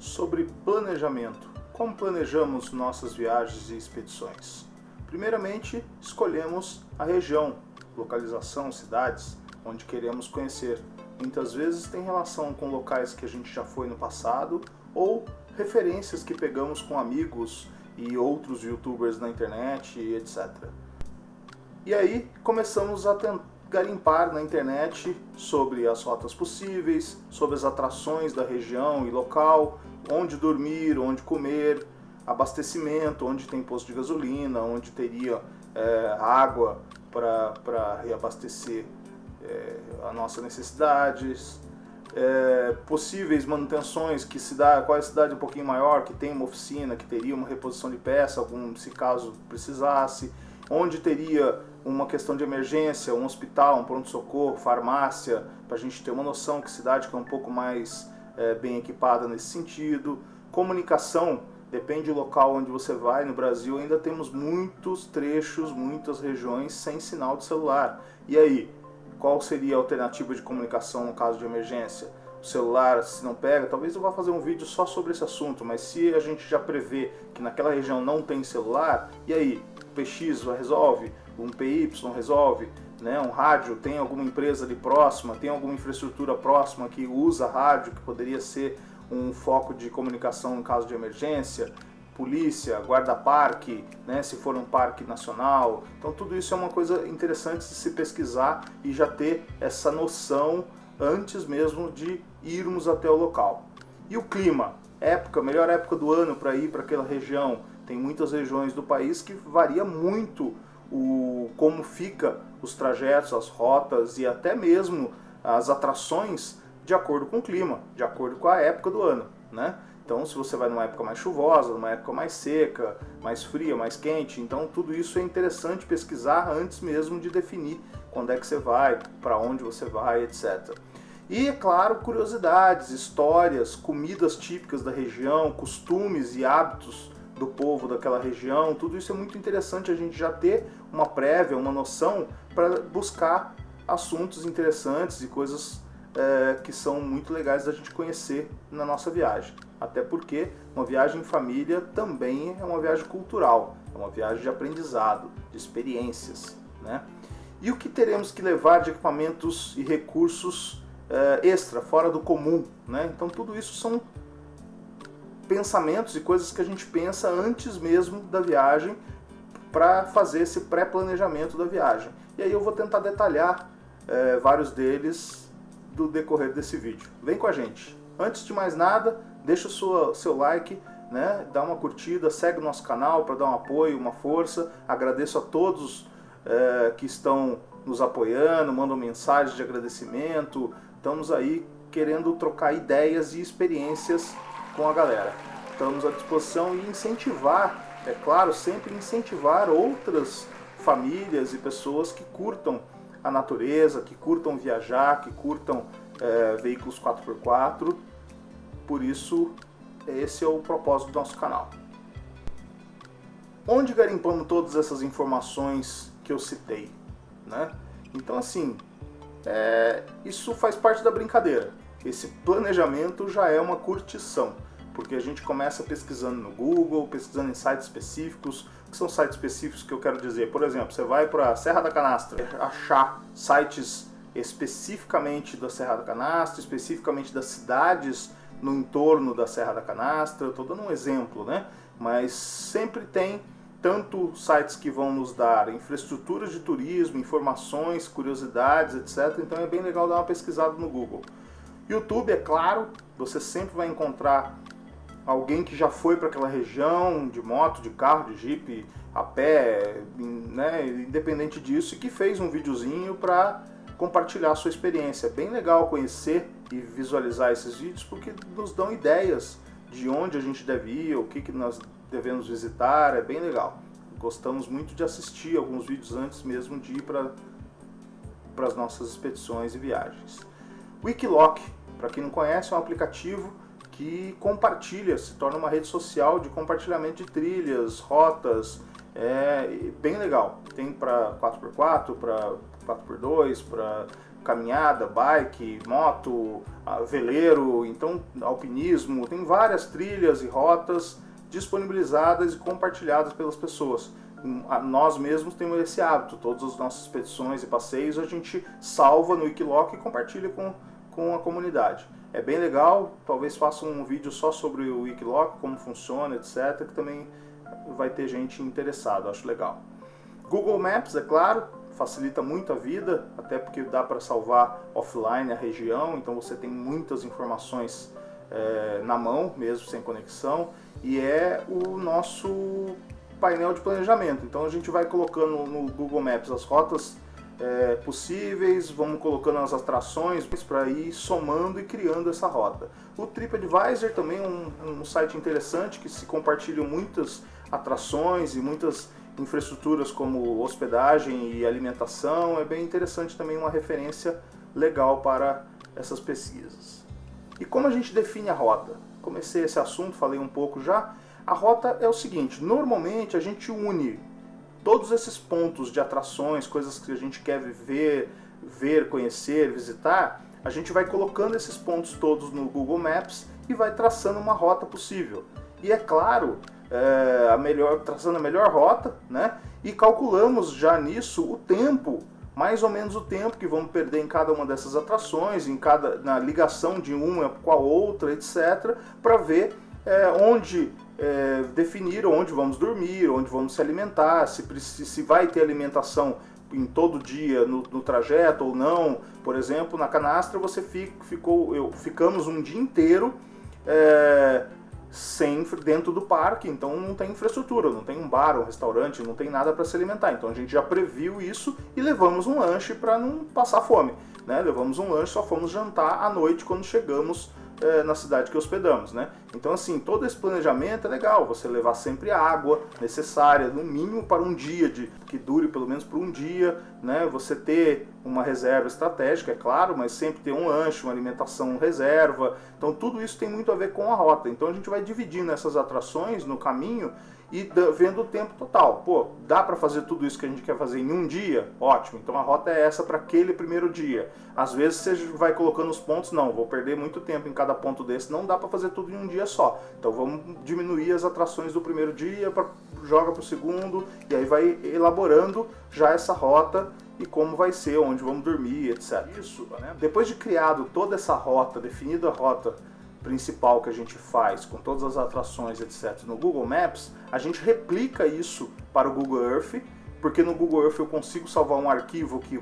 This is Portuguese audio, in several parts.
sobre planejamento. Como planejamos nossas viagens e expedições? Primeiramente, escolhemos a região, localização, cidades, onde queremos conhecer. Muitas vezes tem relação com locais que a gente já foi no passado ou referências que pegamos com amigos e outros youtubers na internet, etc. E aí começamos a garimpar na internet sobre as rotas possíveis, sobre as atrações da região e local, onde dormir, onde comer, abastecimento, onde tem posto de gasolina, onde teria água para reabastecer as nossas necessidades, possíveis manutenções, qual é a cidade um pouquinho maior, que tem uma oficina, que teria uma reposição de peça, se caso precisasse, onde teria uma questão de emergência, um hospital, um pronto-socorro, farmácia, para a gente ter uma noção que cidade que é um pouco mais bem equipada nesse sentido. Comunicação, depende do local onde você vai. No Brasil ainda temos muitos trechos, muitas regiões sem sinal de celular. E aí, qual seria a alternativa de comunicação no caso de emergência? O celular, se não pega, talvez eu vá fazer um vídeo só sobre esse assunto, mas se a gente já prevê que naquela região não tem celular, e aí, o PX resolve? Um PY resolve? Né? Um rádio, tem alguma empresa ali próxima, tem alguma infraestrutura próxima que usa rádio, que poderia ser um foco de comunicação em caso de emergência? Polícia, guarda-parque, né, se for um parque nacional. Então tudo isso é uma coisa interessante de se pesquisar e já ter essa noção antes mesmo de irmos até o local. E o clima? Melhor época do ano para ir para aquela região. Tem muitas regiões do país que varia muito como fica os trajetos, as rotas e até mesmo as atrações de acordo com o clima, de acordo com a época do ano, né? Então, se você vai numa época mais chuvosa, numa época mais seca, mais fria, mais quente, então tudo isso é interessante pesquisar antes mesmo de definir quando é que você vai, para onde você vai, etc. E, é claro, curiosidades, histórias, comidas típicas da região, costumes e hábitos do povo daquela região, tudo isso é muito interessante a gente já ter uma prévia, uma noção para buscar assuntos interessantes e coisas que são muito legais da gente conhecer na nossa viagem. Até porque uma viagem em família também é uma viagem cultural, é uma viagem de aprendizado, de experiências, né? E o que teremos que levar de equipamentos e recursos extra, fora do comum, né? Então tudo isso são pensamentos e coisas que a gente pensa antes mesmo da viagem para fazer esse pré-planejamento da viagem. E aí eu vou tentar detalhar vários deles do decorrer desse vídeo. Vem com a gente. Antes de mais nada, deixa o seu like, né? Dá uma curtida, segue o nosso canal para dar um apoio, uma força. Agradeço a todos que estão nos apoiando, mandam mensagens de agradecimento. Estamos aí querendo trocar ideias e experiências com a galera. Estamos à disposição e incentivar, é claro, sempre incentivar outras famílias e pessoas que curtam a natureza, que curtam viajar, que curtam veículos 4x4. Por isso, esse é o propósito do nosso canal. Onde garimpamos todas essas informações que eu citei, né? Então, assim, isso faz parte da brincadeira. Esse planejamento já é uma curtição, porque a gente começa pesquisando no Google, pesquisando em sites específicos. O que são sites específicos que eu quero dizer? Por exemplo, você vai para a Serra da Canastra, achar sites especificamente da Serra da Canastra, especificamente das cidades no entorno da Serra da Canastra. Estou dando um exemplo, né? Mas sempre tem tanto sites que vão nos dar infraestruturas de turismo, informações, curiosidades, etc. Então é bem legal dar uma pesquisada no Google. YouTube, é claro, você sempre vai encontrar alguém que já foi para aquela região, de moto, de carro, de jipe, a pé, né, independente disso, e que fez um videozinho para compartilhar a sua experiência. É bem legal conhecer e visualizar esses vídeos porque nos dão ideias de onde a gente deve ir, o que nós devemos visitar, é bem legal. Gostamos muito de assistir alguns vídeos antes mesmo de ir para as nossas expedições e viagens. Wikiloc, para quem não conhece, é um aplicativo que compartilha, se torna uma rede social de compartilhamento de trilhas, rotas, bem legal. Tem para 4x4, para 4x2, para caminhada, bike, moto, veleiro, então alpinismo, tem várias trilhas e rotas disponibilizadas e compartilhadas pelas pessoas. Nós mesmos temos esse hábito, todas as nossas expedições e passeios a gente salva no Wikiloc e compartilha com a comunidade. É bem legal, talvez faça um vídeo só sobre o Wikiloc, como funciona, etc, que também vai ter gente interessada, acho legal. Google Maps, é claro, facilita muito a vida, até porque dá para salvar offline a região, então você tem muitas informações na mão, mesmo sem conexão, e é o nosso painel de planejamento. Então a gente vai colocando no Google Maps as rotas possíveis, vamos colocando as atrações para ir somando e criando essa rota. O TripAdvisor também é um site interessante que se compartilham muitas atrações e muitas infraestruturas como hospedagem e alimentação. É bem interessante também, uma referência legal para essas pesquisas. E como a gente define a rota? Comecei esse assunto, falei um pouco já. A rota é o seguinte, normalmente a gente une todos esses pontos de atrações, coisas que a gente quer ver, conhecer, visitar, a gente vai colocando esses pontos todos no Google Maps e vai traçando uma rota possível. E é claro, traçando a melhor rota, né? E calculamos já nisso o tempo, mais ou menos o tempo que vamos perder em cada uma dessas atrações, na ligação de uma com a outra, etc., para ver definir onde vamos dormir, onde vamos se alimentar, se vai ter alimentação em todo dia no trajeto ou não. Por exemplo, na Canastra ficamos um dia inteiro dentro do parque, então não tem infraestrutura, não tem um bar, um restaurante, não tem nada para se alimentar. Então a gente já previu isso e levamos um lanche para não passar fome, né? Levamos um lanche, só fomos jantar à noite quando chegamos na cidade que hospedamos, né? Então assim, todo esse planejamento é legal, você levar sempre a água necessária, no mínimo para um dia, que dure pelo menos por um dia, né? Você ter uma reserva estratégica, é claro, mas sempre ter um lanche, uma alimentação reserva. Então tudo isso tem muito a ver com a rota. Então a gente vai dividindo essas atrações no caminho e vendo o tempo total. Pô, dá para fazer tudo isso que a gente quer fazer em um dia? Ótimo, então a rota é essa para aquele primeiro dia. Às vezes você vai colocando os pontos, não, vou perder muito tempo em cada ponto desse, não dá para fazer tudo em um dia só. Então vamos diminuir as atrações do primeiro dia, joga para o segundo, e aí vai elaborando já essa rota e como vai ser, onde vamos dormir, etc. Isso, né? Depois de criado toda essa rota, definida a rota principal que a gente faz, com todas as atrações, etc., no Google Maps, a gente replica isso para o Google Earth, porque no Google Earth eu consigo salvar um arquivo que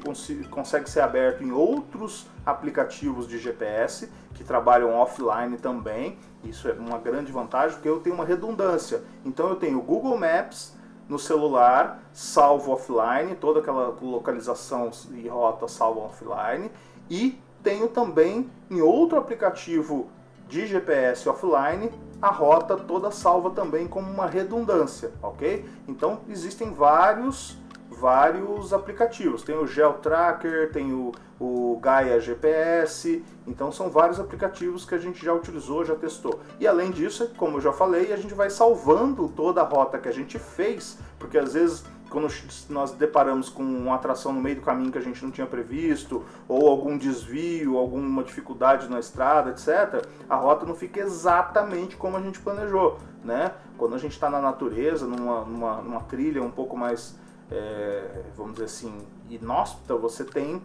consegue ser aberto em outros aplicativos de GPS, que trabalham offline também. Isso é uma grande vantagem, porque eu tenho uma redundância. Então eu tenho o Google Maps no celular, salvo offline, toda aquela localização e rota salvo offline, e tenho também em outro aplicativo de GPS offline, a rota toda salva também como uma redundância, ok? Então existem vários aplicativos, tem o GeoTracker, tem o Gaia GPS, então são vários aplicativos que a gente já utilizou, já testou. E além disso, como eu já falei, a gente vai salvando toda a rota que a gente fez, porque às vezes quando nós deparamos com uma atração no meio do caminho que a gente não tinha previsto, ou algum desvio, alguma dificuldade na estrada, etc., a rota não fica exatamente como a gente planejou, né? Quando a gente está na natureza, numa trilha um pouco mais, vamos dizer assim, inóspita, você tem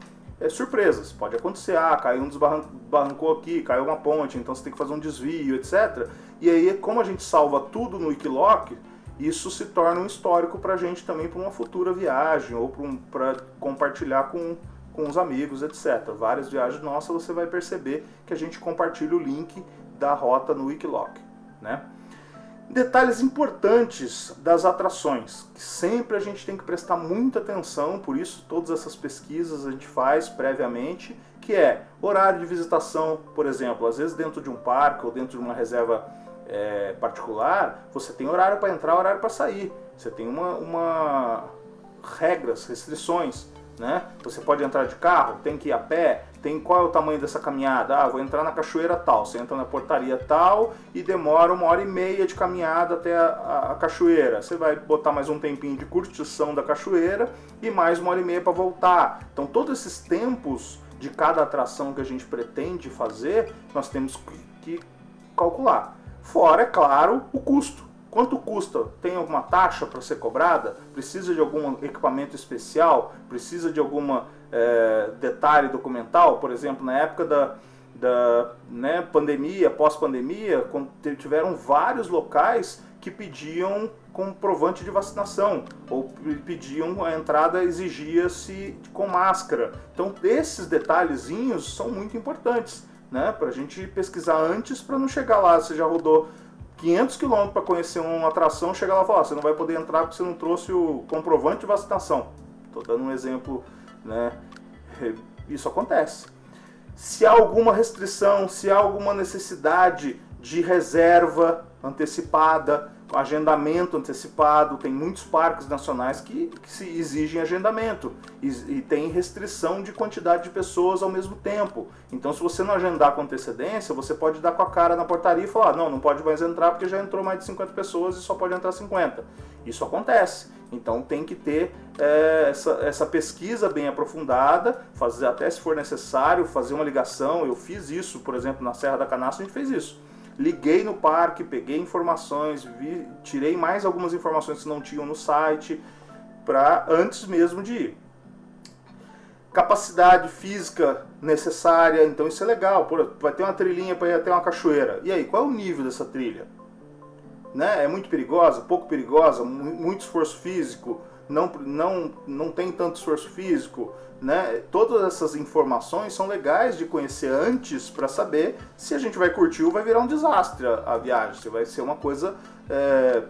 surpresas. Pode acontecer, caiu desbarrancou aqui, caiu uma ponte, então você tem que fazer um desvio, etc. E aí, como a gente salva tudo no Wikiloc, isso se torna um histórico para a gente também para uma futura viagem ou para compartilhar com os amigos, etc. Várias viagens nossas você vai perceber que a gente compartilha o link da rota no Wikiloc, né? Detalhes importantes das atrações, que sempre a gente tem que prestar muita atenção, por isso todas essas pesquisas a gente faz previamente, que é horário de visitação, por exemplo, às vezes dentro de um parque ou dentro de uma reserva particular, você tem horário para entrar, horário para sair. Você tem regras, restrições, né? Você pode entrar de carro, tem que ir a pé, tem qual é o tamanho dessa caminhada? Vou entrar na cachoeira tal. Você entra na portaria tal e demora 1h30 de caminhada até a cachoeira. Você vai botar mais um tempinho de curtição da cachoeira e mais 1h30 para voltar. Então todos esses tempos de cada atração que a gente pretende fazer, nós temos que calcular. Fora, é claro, o custo. Quanto custa? Tem alguma taxa para ser cobrada? Precisa de algum equipamento especial? Precisa de algum detalhe documental? Por exemplo, na época da pandemia, pós-pandemia, tiveram vários locais que pediam comprovante de vacinação, ou pediam a entrada, exigia-se com máscara. Então, esses detalhezinhos são muito importantes, né, para a gente pesquisar antes, para não chegar lá, você já rodou 500 km para conhecer uma atração, chegar lá e falar, você não vai poder entrar porque você não trouxe o comprovante de vacinação. Estou dando um exemplo, né? Isso acontece. Se há alguma restrição, se há alguma necessidade de reserva antecipada, agendamento antecipado, tem muitos parques nacionais que se exigem agendamento e tem restrição de quantidade de pessoas ao mesmo tempo. Então, se você não agendar com antecedência, você pode dar com a cara na portaria e falar, não pode mais entrar porque já entrou mais de 50 pessoas e só pode entrar 50. Isso acontece. Então tem que ter essa pesquisa bem aprofundada, fazer até se for necessário, fazer uma ligação. Eu fiz isso, por exemplo, na Serra da Canastra a gente fez isso. Liguei no parque, peguei informações, tirei mais algumas informações que não tinham no site, antes mesmo de ir. Capacidade física necessária, então isso é legal. Vai ter uma trilhinha para ir até uma cachoeira. E aí, qual é o nível dessa trilha? Né? É muito perigosa, pouco perigosa, muito esforço físico, não tem tanto esforço físico, né? Todas essas informações são legais de conhecer antes para saber se a gente vai curtir ou vai virar um desastre a viagem, se vai ser uma coisa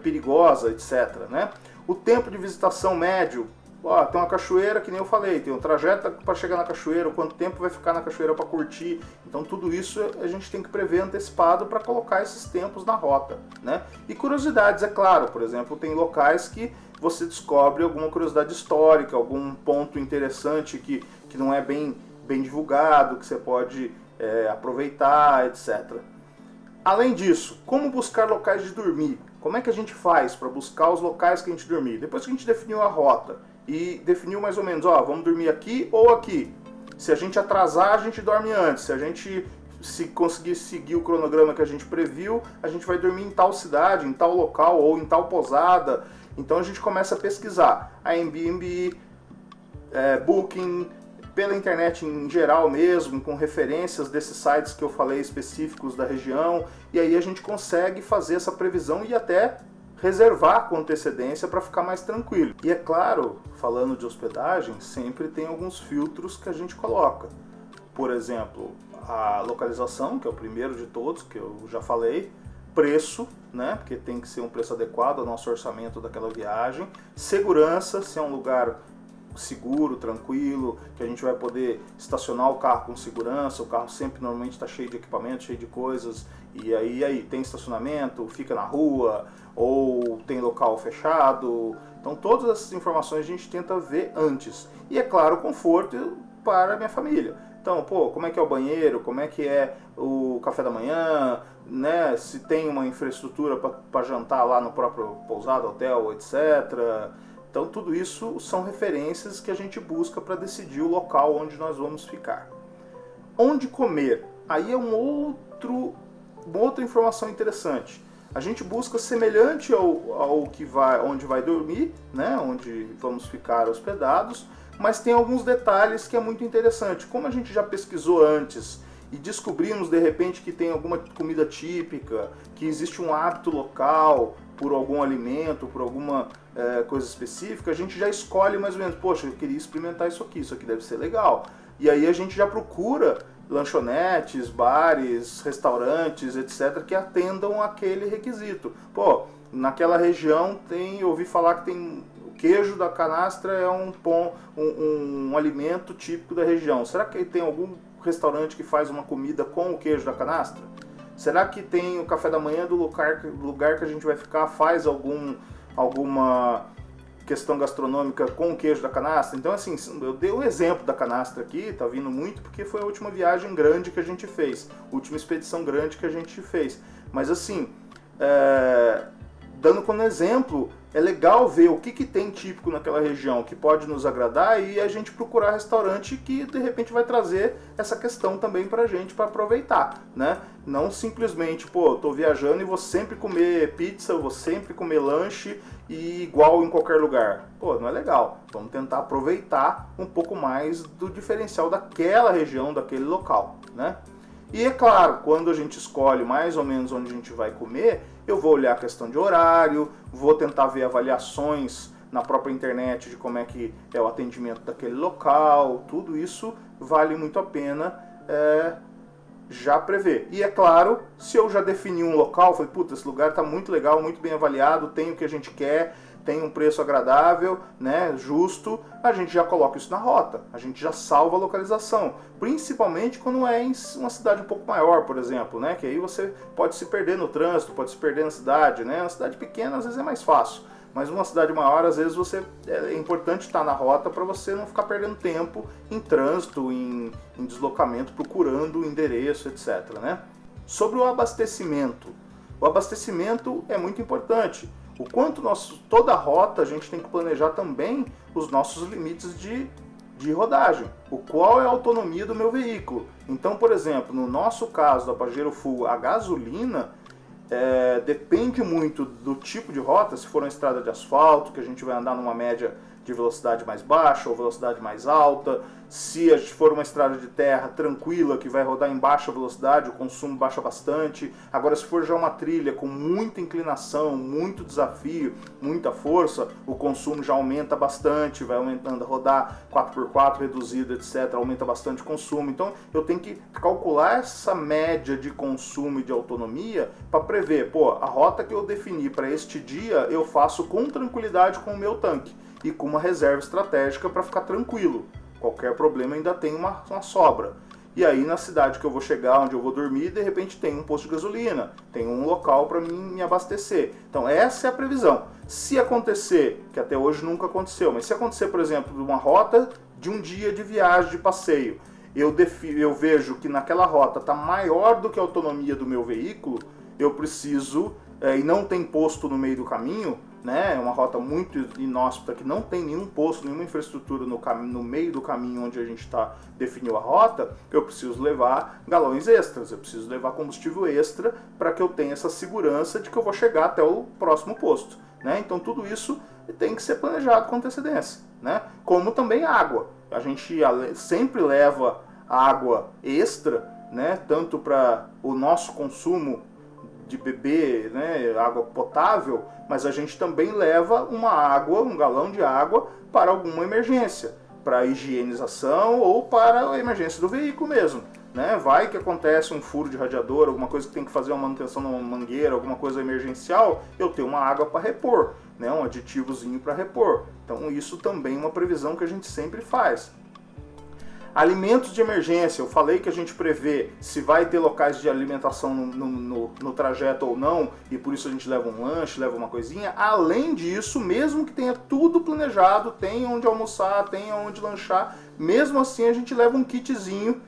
perigosa, etc. Né? O tempo de visitação médio, tem uma cachoeira, que nem eu falei, tem um trajeto para chegar na cachoeira, quanto tempo vai ficar na cachoeira para curtir. Então tudo isso a gente tem que prever antecipado para colocar esses tempos na rota, né? E curiosidades, é claro, por exemplo, tem locais que você descobre alguma curiosidade histórica, algum ponto interessante que não é bem divulgado, que você pode aproveitar, etc. Além disso, como buscar locais de dormir? Como é que a gente faz para buscar os locais que a gente dormir? Depois que a gente definiu a rota e definiu mais ou menos, vamos dormir aqui ou aqui. Se a gente atrasar, a gente dorme antes. Se a gente conseguir seguir o cronograma que a gente previu, a gente vai dormir em tal cidade, em tal local ou em tal pousada. Então a gente começa a pesquisar a Airbnb, Booking, pela internet em geral mesmo, com referências desses sites que eu falei específicos da região, e aí a gente consegue fazer essa previsão e até reservar com antecedência para ficar mais tranquilo. E é claro, falando de hospedagem, sempre tem alguns filtros que a gente coloca. Por exemplo, a localização, que é o primeiro de todos, que eu já falei, preço, né, porque tem que ser um preço adequado ao nosso orçamento daquela viagem, segurança, se é um lugar seguro, tranquilo, que a gente vai poder estacionar o carro com segurança, o carro sempre normalmente está cheio de equipamento, cheio de coisas, e aí tem estacionamento, fica na rua, ou tem local fechado. Então todas essas informações a gente tenta ver antes. E é claro, conforto para a minha família. Então, como é que é o banheiro, como é que é o café da manhã, né? Se tem uma infraestrutura para jantar lá no próprio pousada, hotel, etc. Então tudo isso são referências que a gente busca para decidir o local onde nós vamos ficar. Onde comer? Aí é uma outra informação interessante. A gente busca semelhante ao que onde vai dormir, né? Onde vamos ficar hospedados, mas tem alguns detalhes que é muito interessante. Como a gente já pesquisou antes e descobrimos de repente que tem alguma comida típica, que existe um hábito local por algum alimento, por alguma coisa específica, a gente já escolhe mais ou menos, poxa, eu queria experimentar isso aqui deve ser legal. E aí a gente já procura lanchonetes, bares, restaurantes, etc., que atendam aquele requisito. Naquela região eu ouvi falar que tem o queijo da canastra, é um alimento típico da região. Será que tem algum restaurante que faz uma comida com o queijo da canastra? Será que tem o café da manhã do lugar que a gente vai ficar, faz alguma questão gastronômica com o queijo da canastra? Então, assim, eu dei um exemplo da canastra aqui, tá vindo muito, porque foi a última viagem grande que a gente fez, última expedição grande que a gente fez. Mas, assim, dando como exemplo, é legal ver o que tem típico naquela região que pode nos agradar e a gente procurar restaurante que de repente vai trazer essa questão também pra gente para aproveitar, né? Não simplesmente, pô, tô viajando e vou sempre comer pizza, vou sempre comer lanche e igual em qualquer lugar. Pô, não é legal. Vamos tentar aproveitar um pouco mais do diferencial daquela região, daquele local, né? E é claro, quando a gente escolhe mais ou menos onde a gente vai comer, eu vou olhar a questão de horário, vou tentar ver avaliações na própria internet de como é que é o atendimento daquele local, tudo isso vale muito a pena já prever. E é claro, se eu já defini um local, falei, puta, esse lugar está muito legal, muito bem avaliado, tem o que a gente quer, tem um preço agradável, né, justo, a gente já coloca isso na rota, a gente já salva a localização, principalmente quando é em uma cidade um pouco maior, por exemplo, né, que aí você pode se perder no trânsito, pode se perder na cidade, né, uma cidade pequena às vezes é mais fácil, mas uma cidade maior às vezes é importante estar na rota para você não ficar perdendo tempo em trânsito, em deslocamento, procurando o endereço, etc, né. Sobre o abastecimento é muito importante. O quanto toda a rota a gente tem que planejar também os nossos limites de rodagem. Qual é a autonomia do meu veículo. Então, por exemplo, no nosso caso da Pajero Full, a gasolina depende muito do tipo de rota. Se for uma estrada de asfalto, que a gente vai andar numa média de velocidade mais baixa ou velocidade mais alta. Se for uma estrada de terra tranquila, que vai rodar em baixa velocidade, o consumo baixa bastante. Agora, se for já uma trilha com muita inclinação, muito desafio, muita força, o consumo já aumenta bastante, vai aumentando. Rodar 4x4 reduzido, etc., aumenta bastante o consumo. Então, eu tenho que calcular essa média de consumo e de autonomia para prever, pô, a rota que eu defini para este dia, eu faço com tranquilidade com o meu tanque e com uma reserva estratégica para ficar tranquilo. Qualquer problema ainda tem uma sobra. E aí na cidade que eu vou chegar, onde eu vou dormir, de repente tem um posto de gasolina, tem um local para mim me abastecer. Então essa é a previsão. Se acontecer, que até hoje nunca aconteceu, mas se acontecer, por exemplo, uma rota de um dia de viagem, de passeio, eu vejo que naquela rota está maior do que a autonomia do meu veículo, eu preciso, e não tem posto no meio do caminho, né, é uma rota muito inóspita que não tem nenhum posto, nenhuma infraestrutura no meio do caminho onde a gente definiu a rota, eu preciso levar galões extras, eu preciso levar combustível extra para que eu tenha essa segurança de que eu vou chegar até o próximo posto, né? Então tudo isso tem que ser planejado com antecedência, né? Como também água, a gente sempre leva água extra, né, tanto para o nosso consumo de beber, né, água potável, mas a gente também leva um galão de água para alguma emergência, para higienização ou para a emergência do veículo mesmo, né? Vai que acontece um furo de radiador, alguma coisa que tem que fazer uma manutenção numa mangueira, alguma coisa emergencial, eu tenho uma água para repor, né, um aditivozinho para repor. Então isso também é uma previsão que a gente sempre faz. Alimentos de emergência, eu falei que a gente prevê se vai ter locais de alimentação no trajeto ou não, e por isso a gente leva um lanche, leva uma coisinha. Além disso, mesmo que tenha tudo planejado, tem onde almoçar, tem onde lanchar, mesmo assim a gente leva um kitzinho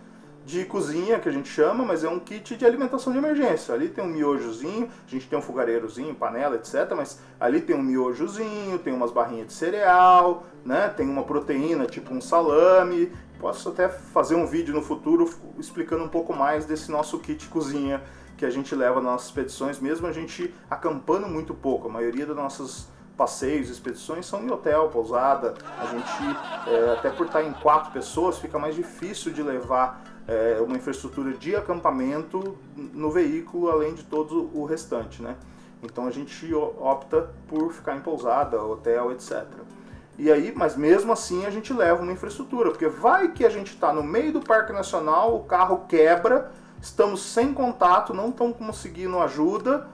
de cozinha, que a gente chama, mas é um kit de alimentação de emergência. Ali tem um miojozinho, a gente tem um fogareirozinho, panela, etc. Mas ali tem um miojozinho, tem umas barrinhas de cereal, né? Tem uma proteína, tipo um salame. Posso até fazer um vídeo no futuro explicando um pouco mais desse nosso kit cozinha que a gente leva nas nossas expedições, mesmo a gente acampando muito pouco. A maioria das nossas passeios, expedições são em hotel, pousada. A gente, até por estar em 4 pessoas, fica mais difícil de levar uma infraestrutura de acampamento no veículo, além de todo o restante, né? Então a gente opta por ficar em pousada, hotel, etc. E aí, mas mesmo assim a gente leva uma infraestrutura, porque vai que a gente está no meio do Parque Nacional, o carro quebra, estamos sem contato, não estamos conseguindo ajuda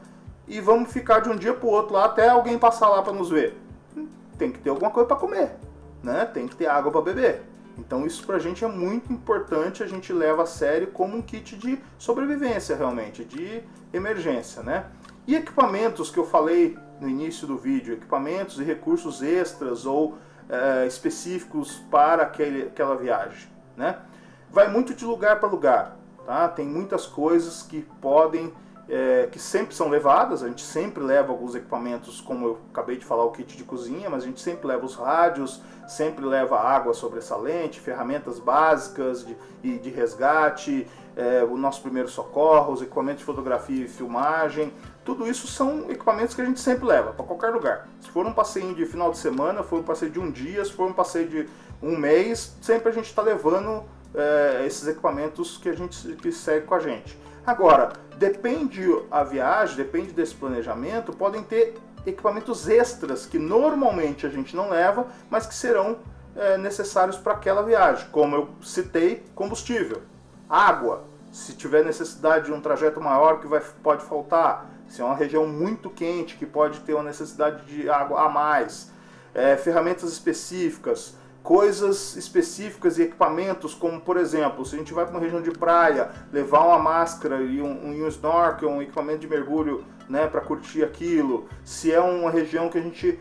e vamos ficar de um dia para o outro lá até alguém passar lá para nos ver. Tem que ter alguma coisa para comer, né? Tem que ter água para beber. Então isso pra gente é muito importante, a gente leva a sério como um kit de sobrevivência realmente, de emergência, né? E equipamentos que eu falei no início do vídeo, equipamentos e recursos extras ou específicos para aquela viagem, né? Vai muito de lugar para lugar, tá? Tem muitas coisas que podem que sempre são levadas. A gente sempre leva alguns equipamentos, como eu acabei de falar, o kit de cozinha, mas a gente sempre leva os rádios, sempre leva água sobressalente, ferramentas básicas de resgate, o nosso primeiro socorro, os equipamentos de fotografia e filmagem. Tudo isso são equipamentos que a gente sempre leva para qualquer lugar. Se for um passeio de final de semana, se for um passeio de um dia, se for um passeio de um mês, sempre a gente está levando esses equipamentos que segue com a gente. Agora, depende a viagem, depende desse planejamento, podem ter equipamentos extras que normalmente a gente não leva, mas que serão necessários para aquela viagem. Como eu citei, combustível, água, se tiver necessidade de um trajeto maior que pode faltar, se é uma região muito quente que pode ter uma necessidade de água a mais, ferramentas específicas, coisas específicas e equipamentos, como por exemplo, se a gente vai para uma região de praia, levar uma máscara e um snorkel, um equipamento de mergulho, né, para curtir aquilo. Se é uma região que a gente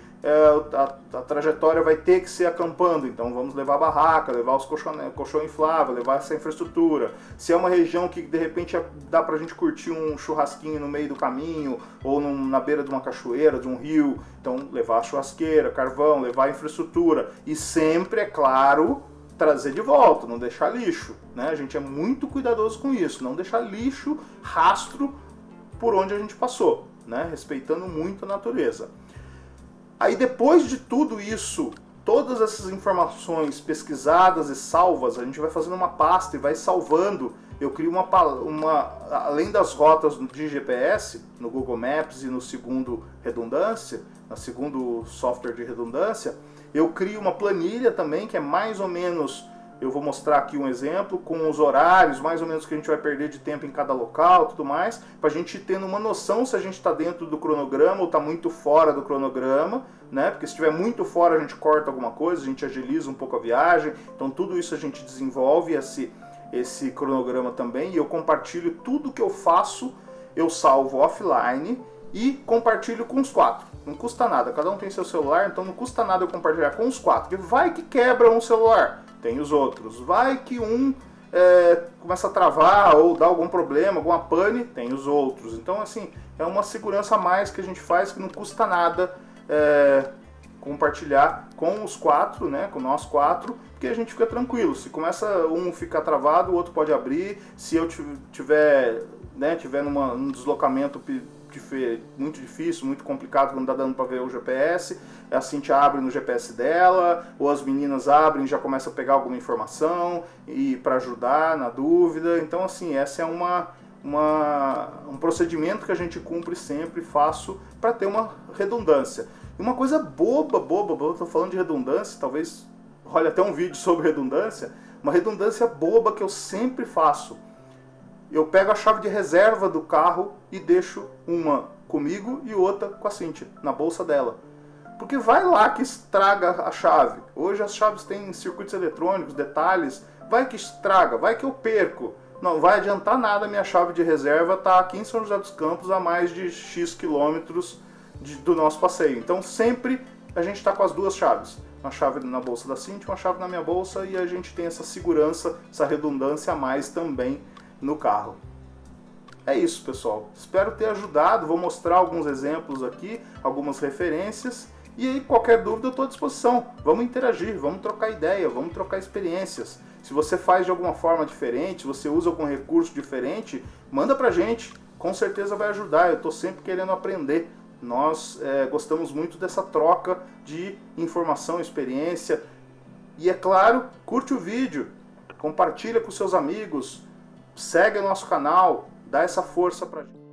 a trajetória vai ter que ser acampando, então vamos levar a barraca, levar os colchão inflável, levar essa infraestrutura. Se é uma região que de repente dá pra gente curtir um churrasquinho no meio do caminho ou na beira de uma cachoeira, de um rio, então levar a churrasqueira, carvão, levar a infraestrutura e sempre, é claro, trazer de volta, não deixar lixo, né? A gente é muito cuidadoso com isso, não deixar lixo, rastro por onde a gente passou, né? Respeitando muito a natureza. Aí depois de tudo isso, todas essas informações pesquisadas e salvas, a gente vai fazendo uma pasta e vai salvando. Eu crio além das rotas de GPS, no Google Maps e no segundo software de redundância, eu crio uma planilha também que é mais ou menos, eu vou mostrar aqui um exemplo, com os horários, mais ou menos que a gente vai perder de tempo em cada local, tudo mais, para a gente tendo uma noção se a gente está dentro do cronograma ou está muito fora do cronograma, né? Porque se estiver muito fora a gente corta alguma coisa, a gente agiliza um pouco a viagem, então tudo isso a gente desenvolve esse cronograma também, e eu compartilho tudo que eu faço, eu salvo offline e compartilho com os 4. Não custa nada, cada um tem seu celular, então não custa nada eu compartilhar com os 4, porque vai que quebra um celular, tem os outros. Vai que um começa a travar ou dá algum problema, alguma pane, tem os outros. Então, assim, é uma segurança a mais que a gente faz que não custa nada compartilhar com os 4, né, com nós 4, porque a gente fica tranquilo. Se começa um ficar travado, o outro pode abrir. Se eu tiver num deslocamento muito difícil, muito complicado, que não está dando para ver o GPS, a Cintia abre no GPS dela, ou as meninas abrem e já começam a pegar alguma informação e para ajudar na dúvida. Então, assim, essa é um procedimento que a gente cumpre sempre, faço para ter uma redundância. E uma coisa boba, estou falando de redundância, talvez role até um vídeo sobre redundância, uma redundância boba que eu sempre faço. Eu pego a chave de reserva do carro e deixo uma comigo e outra com a Cintia, na bolsa dela. Porque vai lá que estraga a chave. Hoje as chaves têm circuitos eletrônicos, detalhes. Vai que estraga, vai que eu perco. Não vai adiantar nada a minha chave de reserva estar aqui em São José dos Campos a mais de X quilômetros do nosso passeio. Então sempre a gente está com as duas chaves. Uma chave na bolsa da Cintia, uma chave na minha bolsa, e a gente tem essa segurança, essa redundância a mais também no carro. É isso, pessoal. Espero ter ajudado. Vou mostrar alguns exemplos aqui, algumas referências. E aí, qualquer dúvida, eu estou à disposição. Vamos interagir, vamos trocar ideia, vamos trocar experiências. Se você faz de alguma forma diferente, se você usa algum recurso diferente, manda pra gente. Com certeza vai ajudar. Eu estou sempre querendo aprender. Nós gostamos muito dessa troca de informação, experiência. E é claro, curte o vídeo, compartilha com seus amigos, segue o nosso canal, dá essa força pra gente.